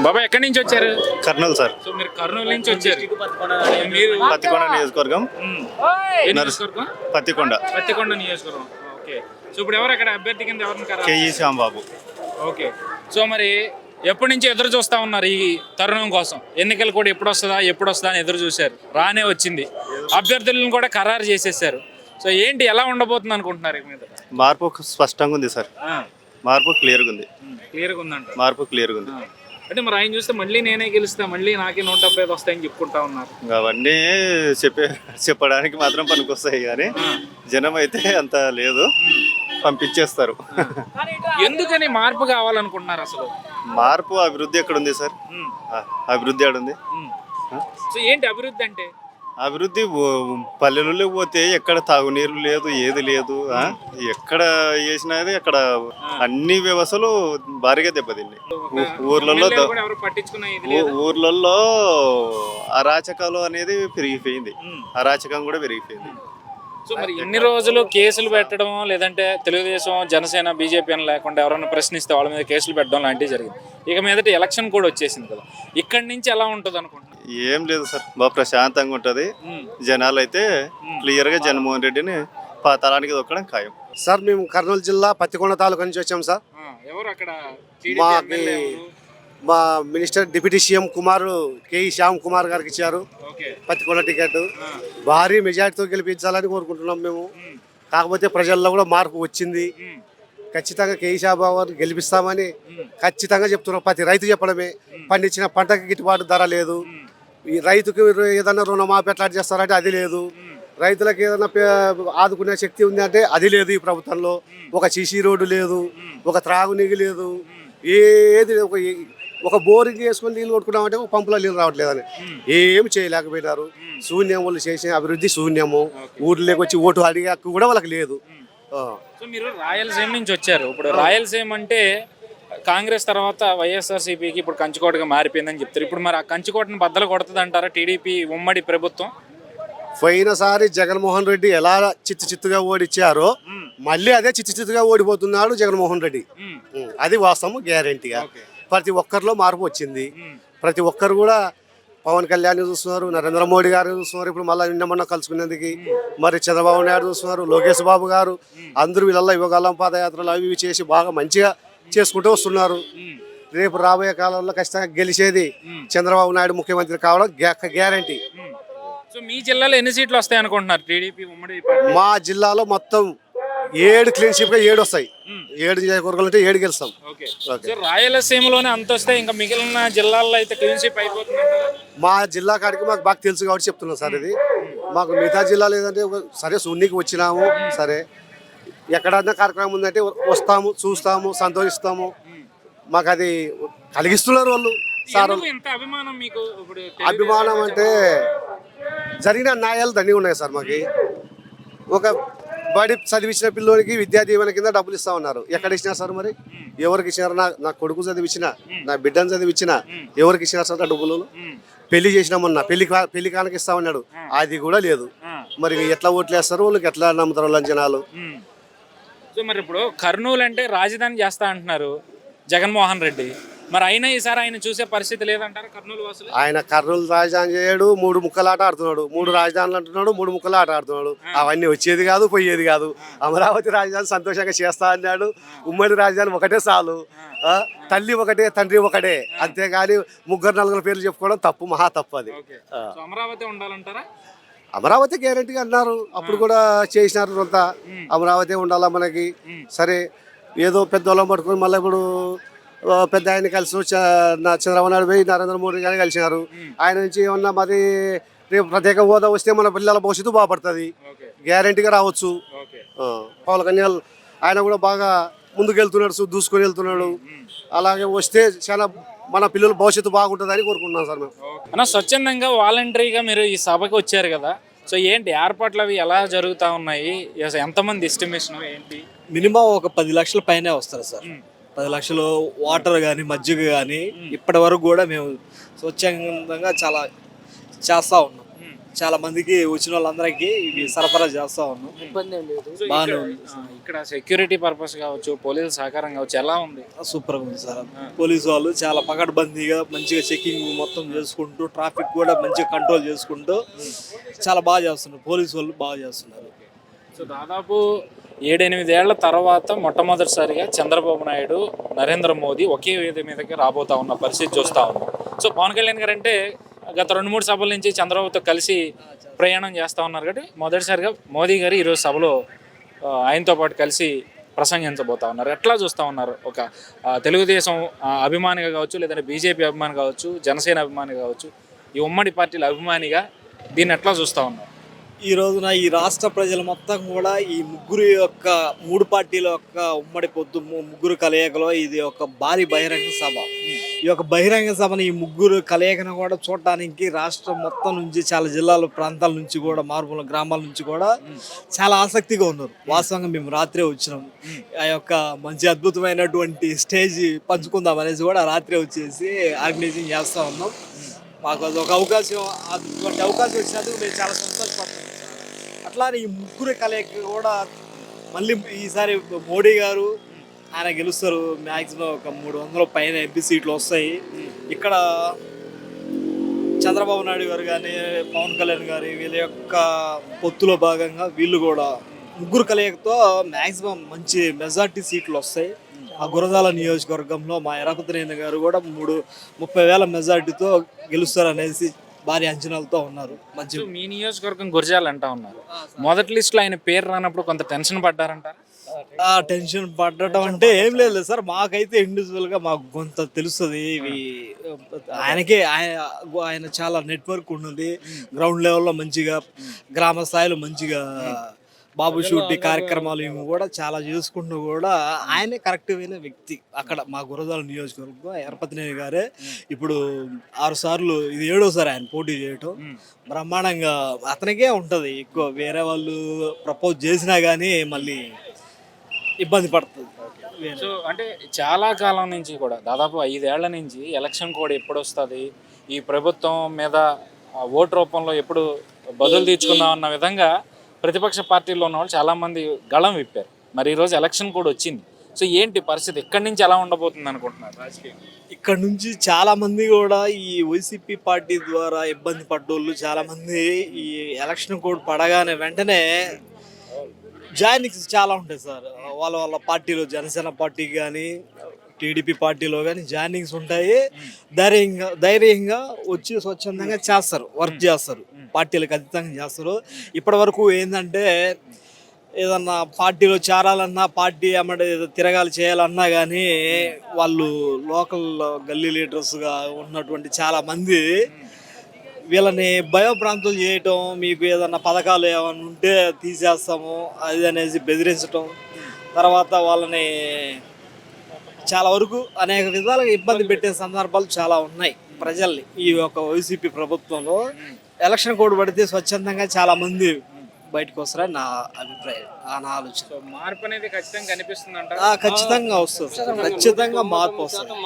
బాబా ఎక్కడి నుంచి వచ్చారు? కర్నూలు సార్. సో మీరు కర్నూలు నుంచి వచ్చారు. మీరు పత్తికొండ నియోజకవర్గం. ఏ నియోజకవర్గం? పత్తికొండ నియోజకవర్గం. ఓకే. సో ఇప్పుడు ఎవరు అక్కడ అభ్యర్థి కింద ఎవరిని కేఈ శ్యాంబాబు. ఓకే. సో మరి ఎప్పటి నుంచి ఎదురు చూస్తా ఉన్నారు ఈ తరుణం కోసం? ఎన్నికలు కూడా ఎప్పుడు వస్తుందా అని ఎదురు చూశారు. రానే వచ్చింది. అభ్యర్థులను కూడా ఖరారు చేసేసారు. సో ఏంటి, ఎలా ఉండబోతుంది అనుకుంటున్నారు? మీద మార్పు స్పష్టంగా ఉంది సార్. మార్పు క్లియర్గా ఉంది. క్లియర్గా ఉందంట. మార్పు క్లియర్గా ఉంది. అంటే మరి ఆయన చూస్తే మళ్ళీ నేనే గెలుస్తా, మళ్ళీ నాకే 175 వస్తాయని చెప్పుకుంటా ఉన్నారు. అవన్నీ చెప్పడానికి మాత్రం పనికొస్తాయి కానీ జనం అయితే అంత లేదు, పంపించేస్తారు. ఎందుకని మార్పు కావాలనుకుంటున్నారు అసలు? మార్పు అభివృద్ధి ఎక్కడ ఉంది సార్? అభివృద్ధి ఎక్కడుంది? సో ఏంటి అభివృద్ధి అంటే? అభివృద్ధి పల్లెలలో పోతే ఎక్కడ తాగునీరు లేదు, ఏది లేదు. ఎక్కడ వేసినది అక్కడ అన్ని వ్యవస్థలు భారీగా దెబ్బతింది. ఊర్లలో అరాచకాలు అనేది పెరిగిపోయింది. అరాచకం కూడా పెరిగిపోయింది. సో మరి ఎన్ని రోజులు కేసులు పెట్టడం, లేదంటే తెలుగుదేశం, జనసేన, బీజేపీ అని లేకుండా ఎవరైనా ప్రశ్నిస్తే వాళ్ళ మీద కేసులు పెట్టడం లాంటివి జరిగింది. ఇక మీదట ఎలక్షన్ కూడా వచ్చేసింది కదా, ఇక్కడి నుంచి ఎలా ఉంటుంది అనుకుంటున్నారు? ఏం లేదు సార్, బాగా ప్రశాంతంగా ఉంటుంది. జనాలు అయితే క్లియర్ గా జగన్మోహన్ రెడ్డిని పాతాళానికి దొక్కడం ఖాయం. సార్ మేము కర్నూలు జిల్లా పత్తికొండ తాలూకా నుంచి వచ్చాం సార్. ఎవరు అక్కడ? మా minister deputy CM Kumar KE Shyam Kumar గారికి ఇచ్చారు పత్తికొండ టికెట్. భారీ మెజార్టీతో గెలిపించాలని కోరుకుంటున్నాం మేము. కాకపోతే ప్రజల్లో కూడా మార్పు వచ్చింది. ఖచ్చితంగా కేఈ శ్యామ్ గారిని గెలిపిస్తామని ఖచ్చితంగా చెప్తున్నాం. ప్రతి రైతు చెప్పడమే, పండించిన పంటకి గిట్టుబాటు ధర లేదు, ఈ రైతుకి ఏదన్నా రుణమాఫీ ఎట్లా చేస్తారంటే అది లేదు, రైతులకు ఏదైనా ఆదుకునే శక్తి ఉంది అంటే అది లేదు. ఈ ప్రభుత్వంలో ఒక సీసీ రోడ్డు లేదు, ఒక త్రాగునీరు లేదు, ఏది ఒక బోరింగ్ వేసుకొని నీళ్ళు కొట్టుకున్నామంటే ఒక పంపులో నీళ్ళు రావట్లేదని ఏమి చేయలేకపోయినారు. శూన్యం, వాళ్ళు చేసిన అభివృద్ధి శూన్యము. ఊర్లోకి వచ్చి ఓటు అడిగే హక్కు కూడా వాళ్ళకి లేదు. సో మీరు రాయలసీమ నుంచి వచ్చారు. ఇప్పుడు రాయలసీమ అంటే కాంగ్రెస్ తర్వాత వైఎస్ఆర్సీపీకి ఇప్పుడు కంచుకోటగా మారిపోయిందని చెప్తారు. ఇప్పుడు మరి ఆ కంచుకోటను బద్దలు కొడుతుంది అంటారా టీడీపీ ఉమ్మడి ప్రభుత్వం? పోయినసారి జగన్మోహన్ రెడ్డి ఎలా చిత్తుగా ఓడిచ్చారో మళ్ళీ అదే చిత్తుగా ఓడిపోతున్నాడు జగన్మోహన్ రెడ్డి. అది వాస్తవం, గ్యారెంటీగా. ప్రతి ఒక్కరిలో మార్పు వచ్చింది. ప్రతి ఒక్కరు కూడా పవన్ కళ్యాణ్ చూస్తున్నారు, నరేంద్ర మోడీ గారు చూస్తున్నారు. ఇప్పుడు మళ్ళీ నిన్న కలుసుకునేందుకు మరి చంద్రబాబు నాయుడు చూస్తున్నారు, లోకేష్ బాబు గారు. అందరూ వీళ్ళల్లో యువగాలం పాదయాత్రలు అవి ఇవి చేసి బాగా మంచిగా చేసుకుంటూ వస్తున్నారు. రేపు రాబోయే కాలంలో ఖచ్చితంగా గెలిచేది చంద్రబాబు నాయుడు ముఖ్యమంత్రి కావడం గ్యారెంటీ. సో మీ జిల్లాలో ఎన్ని సీట్లు వస్తాయి అనుకుంటున్నారు టీడీపీ ఉమ్మడి? మా జిల్లాలో మొత్తం 7 క్లీన్ షీప్ గా 7 వస్తాయి. 7 నియోజకవర్గాలు అంటే 7 గెలుస్తాం. రాయలసీమలోనే అంత వస్తాయి, ఇంకా మిగిలిన జిల్లాల్లో అయితే క్లీన్ షీప్ అయిపోతుంది. మా జిల్లా కాడికి మాకు బాగా తెలుసు కాబట్టి చెప్తున్నాం సార్. ఇది మాకు మిగతా జిల్లాలు ఏదంటే సరే శూన్యకి వచ్చినాము, సరే ఎక్కడన్నా కార్యక్రమం ఉందంటే వస్తాము, చూస్తాము, సంతోషిస్తాము. మాకు అది కలిగిస్తున్నారు వాళ్ళు. సార్ అభిమానం అంటే జరిగిన న్యాయాలు దండిగా ఉన్నాయి సార్. మాకు ఒక బడి చదివించిన పిల్లోనికి విద్యా దీవెన కింద డబ్బులు ఇస్తా ఉన్నారు. ఎక్కడ ఇచ్చినారు సార్? మరి ఎవరికి ఇచ్చినారు? నా కొడుకు చదివించిన, నా బిడ్డను చదివించిన, ఎవరికి ఇచ్చినారు సార్ డబ్బులు? పెళ్లి చేసినామన్నా పెళ్లి కానకి ఇస్తా ఉన్నాడు, అది కూడా లేదు. మరి ఎట్లా ఓట్లు వేస్తారు? వాళ్ళకి ఎట్లా నమ్ముతారు వాళ్ళ జనాలు? సో మరి ఇప్పుడు కర్నూలు అంటే రాజధాని చేస్తా అంటున్నారు జగన్మోహన్ రెడ్డి. మరి అయినా ఈసారి ఆయన చూసే పరిస్థితి లేదంటారు కర్నూలు వాసులు? ఆయన కర్నూలు రాజధాని చేయడు, 3 ముక్కలు ఆట ఆడుతున్నాడు. 3 రాజధానులు అంటున్నాడు, 3 ముక్కలు ఆట ఆడుతున్నాడు. అవన్నీ వచ్చేది కాదు, పోయేది కాదు. అమరావతి రాజధాని సంతోషంగా చేస్తా అన్నాడు. ఉమ్మడి రాజధాని ఒకటే చాలు, తల్లి ఒకటే, తండ్రి ఒకటే. అంతేగాని 3-4 పేర్లు చెప్పుకోవడం తప్పు, మహా తప్పు అది. అమరావతి ఉండాలంటారా? అమరావతి గ్యారెంటీగా అన్నారు, అప్పుడు కూడా చేసినారు అంతా. అమరావతి ఉండాలా మనకి. సరే ఏదో పెద్దోళ్ళం పట్టుకొని మళ్ళీ ఇప్పుడు పెద్ద ఆయన కలిసి చంద్రబాబు నాయుడు పోయి నరేంద్ర మోడీ గారిని కలిసినారు. ఆయన నుంచి ఏమన్నా మరి రేపు ప్రత్యేక హోదా వస్తే మన పిల్లల భవిష్యత్తు బాగుపడుతుంది, గ్యారెంటీగా రావచ్చు. పవన్ కళ్యాణ్ ఆయన కూడా బాగా ముందుకెళ్తున్నాడు, దూసుకొని వెళ్తున్నాడు. అలాగే వస్తే చాలా మన పిల్లల భవిష్యత్తు బాగుంటుందని కోరుకుంటున్నాం సార్ మేము. అన్న, స్వచ్ఛందంగా వాలంటరీగా మీరు ఈ సభకి వచ్చారు కదా, సో ఏంటి ఏర్పాట్లు అవి ఎలా జరుగుతూ ఉన్నాయి? ఎంతమంది ఎస్టిమేషన్ ఏంటి? మినిమం ఒక 10 లక్షల పైనే వస్తారు సార్. 10 లక్షలు వాటర్ కానీ మజ్జిగ కానీ ఇప్పటి వరకు కూడా మేము స్వచ్ఛందంగా చాలా చేస్తూ ఉన్నాం. చాలా మందికి వచ్చిన వాళ్ళందరికీ ఇవి సరఫరా చేస్తా ఉన్నాం. సో బాగానే ఇక్కడ- ఉంది. ఇక్కడ సెక్యూరిటీ పర్పస్ కావచ్చు, పోలీసుల సహకారం కావచ్చు, ఎలా ఉంది? సూపర్గా ఉంది సార్. పోలీసు వాళ్ళు చాలా పకడ్బందీగా మంచిగా చెకింగ్ మొత్తం చేసుకుంటూ ట్రాఫిక్ కూడా మంచిగా కంట్రోల్ చేసుకుంటూ చాలా బాగా చేస్తున్నారు. పోలీసు వాళ్ళు బాగా చేస్తున్నారు. సో దాదాపు 7-8 ఏళ్ల తర్వాత మొట్టమొదటిసారిగా చంద్రబాబు నాయుడు, నరేంద్ర మోదీ ఒకే వేదిక మీదకి రాబోతా ఉన్న పరిస్థితి చూస్తూ ఉన్నాం. సో పవన్ కళ్యాణ్ గారు అంటే గత 2-3 సభల నుంచి చంద్రబాబుతో కలిసి ప్రయాణం చేస్తూ ఉన్నారు కాబట్టి మొదటిసారిగా మోదీ గారు ఈరోజు సభలో ఆయనతో పాటు కలిసి ప్రసంగించబోతా ఉన్నారు. ఎట్లా చూస్తూ ఉన్నారు? ఒక తెలుగుదేశం అభిమానిగా కావచ్చు, లేదంటే బీజేపీ అభిమాని కావచ్చు, జనసేన అభిమాని కావచ్చు, ఈ ఉమ్మడి పార్టీల అభిమానిగా దీన్ని ఎట్లా చూస్తూ ఉన్నారు? ఈ రోజున ఈ రాష్ట్ర ప్రజలు మొత్తం కూడా ఈ ముగ్గురు యొక్క 3 పార్టీల యొక్క ఉమ్మడి పొద్దు ముగ్గురు కలయికలో ఇది ఒక భారీ బహిరంగ సభ. ఈ యొక్క బహిరంగ సభను ఈ ముగ్గురు కలయికను కూడా చూడటానికి రాష్ట్రం మొత్తం నుంచి చాలా జిల్లాల ప్రాంతాల నుంచి కూడా మారుమూల గ్రామాల నుంచి కూడా చాలా ఆసక్తిగా ఉన్నారు. వాస్తవంగా మేము రాత్రే వచ్చినాం. ఆ యొక్క మంచి అద్భుతమైనటువంటి స్టేజ్ పంచుకుందాం అనేసి కూడా రాత్రే వచ్చేసి ఆర్గనైజింగ్ చేస్తూ ఉన్నాం. మాకు అది ఒక అవకాశం, అటువంటి అవకాశం వచ్చినందుకు మేము చాలా సంతోషపడుతున్నాం. అట్లానే ఈ ముగ్గురు కలయిక కూడా మళ్ళీ ఈసారి మోడీ గారు ఆయన గెలుస్తారు. మ్యాక్సిమం ఒక 300 పైన ఎంపీ సీట్లు వస్తాయి. ఇక్కడ చంద్రబాబు నాయుడు గారు కానీ పవన్ కళ్యాణ్ గారి వీళ్ళ యొక్క పొత్తులో భాగంగా వీళ్ళు కూడా ముగ్గురు కలయికతో మ్యాక్సిమం మంచి మెజార్టీ సీట్లు వస్తాయి. ఆ గురజాల నియోజకవర్గంలో మా ఎరపతినేని గారు కూడా 30,000 మెజార్టీతో గెలుస్తారనేసి భారీ అంచనాలతో ఉన్నారు. మంచి సో మీ నియోజకవర్గం గురజాల అంటా ఉన్నారు. మొదటి లిస్టులో ఆయన పేరు రానప్పుడు కొంత టెన్షన్ పడ్డారంట. ఆ టెన్షన్ పడటం అంటే ఏం లేదు సార్. మాకైతే ఇండివిజువల్గా మాకు కొంత తెలుస్తుంది. ఇవి ఆయన చాలా నెట్వర్క్ ఉన్నది. గ్రౌండ్ లెవెల్లో మంచిగా గ్రామ స్థాయిలో మంచిగా బాబు షూటీ కార్యక్రమాలు ఇవి కూడా చాలా చేసుకుంటూ కూడా ఆయనే కరెక్ట్ అయిన వ్యక్తి. అక్కడ మా గురజాల నియోజకవర్గం ఎరపతినేని గారే ఇప్పుడు 6 సార్లు, ఇది 7వ సారి ఆయన పోటీ చేయటం. బ్రహ్మాండంగా అతనికే ఉంటుంది ఎక్కువ. వేరే వాళ్ళు ప్రపోజ్ చేసినా కానీ మళ్ళీ ఇబ్బంది పడుతుంది. సో అంటే చాలా కాలం నుంచి కూడా దాదాపు 5 ఏళ్ల నుంచి ఎలక్షన్ కూడా ఎప్పుడు వస్తుంది, ఈ ప్రభుత్వం మీద ఓటు రూపంలో ఎప్పుడు బదులు తీర్చుకుందాం అన్న విధంగా ప్రతిపక్ష పార్టీల్లో ఉన్న వాళ్ళు చాలామంది గళం విప్పారు. మరి ఈరోజు ఎలక్షన్ కూడా వచ్చింది. సో ఏంటి పరిస్థితి? ఇక్కడి నుంచి ఎలా ఉండబోతుంది అనుకుంటున్నారు రాజకీయం? ఇక్కడ నుంచి చాలా మంది కూడా ఈ వైసీపీ పార్టీ ద్వారా ఇబ్బంది పడ్డోళ్ళు చాలా మంది ఈ ఎలక్షన్ కోడ్ పడగానే వెంటనే జాయినింగ్స్ చాలా ఉంటాయి సార్. వాళ్ళ పార్టీలో జనసేన పార్టీకి కానీ టీడీపీ పార్టీలో కానీ జాయినింగ్స్ ఉంటాయి. ధైర్యంగా వచ్చి స్వచ్ఛందంగా చేస్తారు, వర్క్ చేస్తారు, పార్టీలకు అతీతంగా చేస్తారు. ఇప్పటి వరకు ఏంటంటే ఏదన్నా పార్టీలో చేరాలన్నా, పార్టీ అమ్మడి తిరగాలి చేయాలన్నా కానీ వాళ్ళు లోకల్ గల్లీ లీడర్స్గా ఉన్నటువంటి చాలా మంది వీళ్ళని భయప్రాంతులు చేయటం, మీకు ఏదన్నా పథకాలు ఏమైనా ఉంటే తీసేస్తాము అది అనేసి బెదిరించటం, తర్వాత వాళ్ళని చాలా వరకు అనేక విధాలుగా ఇబ్బంది పెట్టే సందర్భాలు చాలా ఉన్నాయి ప్రజల్ని. ఈ యొక్క వైసీపీ ప్రభుత్వంలో ఎలక్షన్ కోడ్ పడితే స్వచ్ఛందంగా చాలా మంది బయటకు వస్తారని నా అభిప్రాయం, నా ఆలోచన. మార్పు అనేది ఖచ్చితంగా కనిపిస్తుంది అంట. ఖచ్చితంగా వస్తుంది సార్, ఖచ్చితంగా మార్పు వస్తుంది.